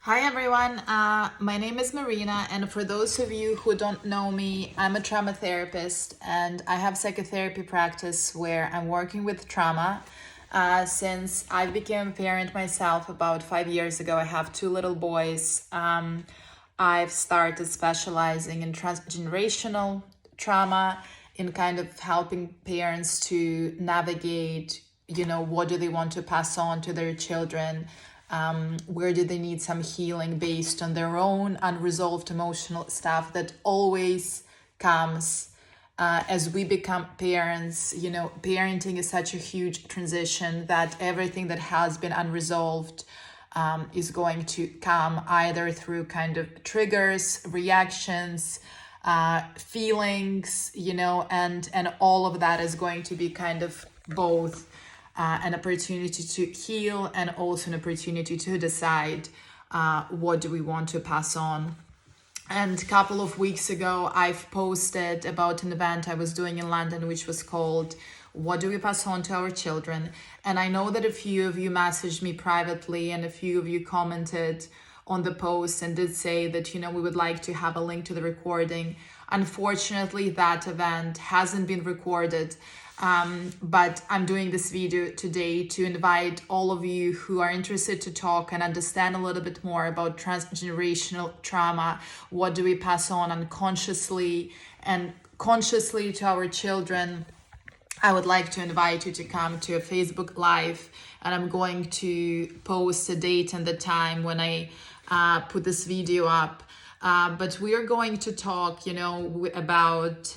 Hi everyone, my name is Marina, and for those of you who don't know me, I'm a trauma therapist and I have psychotherapy practice where I'm working with trauma. Since I became a parent myself about 5 years ago, I have two little boys. I've started specializing in transgenerational trauma, in kind of helping parents to navigate, what do they want to pass on to their children, where do they need some healing based on their own unresolved emotional stuff that always comes as we become parents. Parenting is such a huge transition that everything that has been unresolved is going to come either through kind of triggers, reactions, feelings, and all of that is going to be kind of both an opportunity to heal and also an opportunity to decide what do we want to pass on. And a couple of weeks ago, I've posted about an event I was doing in London, which was called What Do We Pass On to Our Children? And I know that a few of you messaged me privately and a few of you commented on the post and did say that, we would like to have a link to the recording. Unfortunately, that event hasn't been recorded. But I'm doing this video today to invite all of you who are interested to talk and understand a little bit more about transgenerational trauma. What do we pass on unconsciously and consciously to our children? I would like to invite you to come to a Facebook Live, and I'm going to post a date and the time when I put this video up. But we are going to talk, about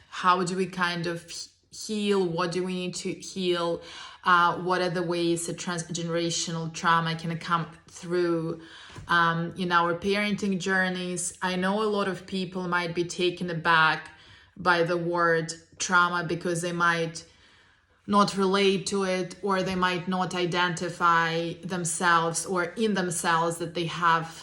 how do we kind of heal? What do we need to heal? What are the ways that transgenerational trauma can come through in our parenting journeys? I know a lot of people might be taken aback by the word trauma because they might not relate to it, or they might not identify themselves or in themselves that they have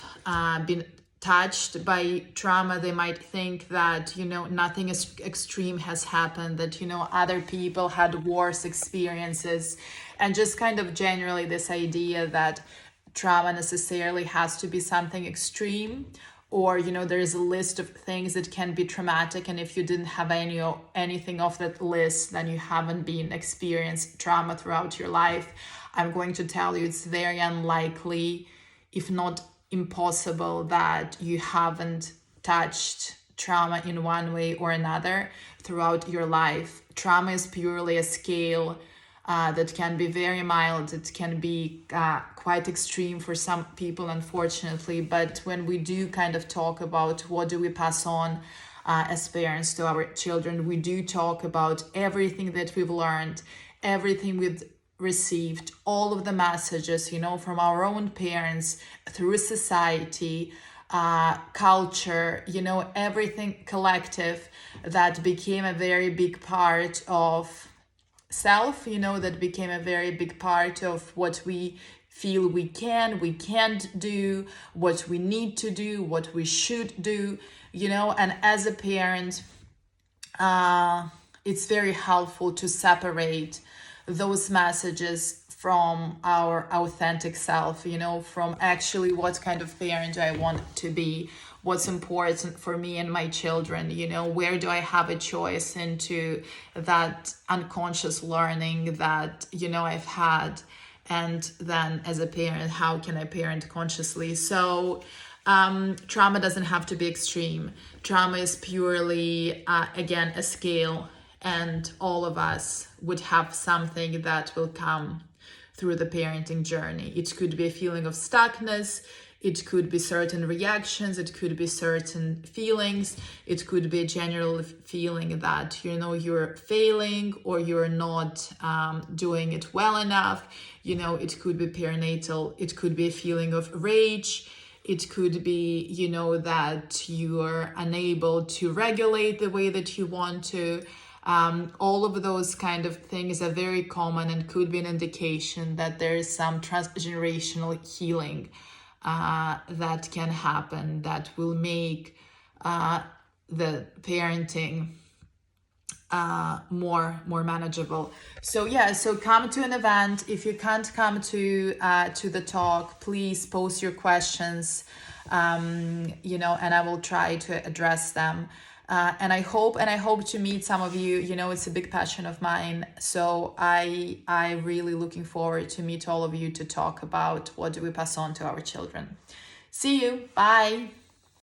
been touched by trauma. They might think that, nothing extreme has happened, that, other people had worse experiences, and just kind of generally this idea that trauma necessarily has to be something extreme, or, there is a list of things that can be traumatic, and if you didn't have anything off that list, then you haven't been experienced trauma throughout your life. I'm going to tell you it's very unlikely, if not impossible, that you haven't touched trauma in one way or another throughout your life. Trauma is purely a scale that can be very mild. It can be quite extreme for some people, unfortunately. But when we do kind of talk about what do we pass on as parents to our children, we do talk about everything that we've learned, everything we've received, all of the messages, from our own parents, through society, culture, everything collective that became a very big part of self, that became a very big part of what we feel we can't do, what we need to do, what we should do, and as a parent, it's very helpful to separate those messages from our authentic self, from actually what kind of parent do I want to be, what's important for me and my children, where do I have a choice into that unconscious learning that, I've had, and then as a parent, how can I parent consciously? So trauma doesn't have to be extreme. Trauma is purely, again, a scale, and all of us would have something that will come through the parenting journey. It could be a feeling of stuckness, it could be certain reactions, it could be certain feelings, it could be a general feeling that, you're failing or you're not doing it well enough. It could be perinatal, it could be a feeling of rage, it could be, that you are unable to regulate the way that you want to. All of those kind of things are very common and could be an indication that there is some transgenerational healing that can happen that will make the parenting more manageable. So yeah, so come to an event. If you can't come to the talk, please post your questions, you know, and I will try to address them. And I hope to meet some of you. You know, it's a big passion of mine. So I really looking forward to meet all of you to talk about what do we pass on to our children. See you. Bye.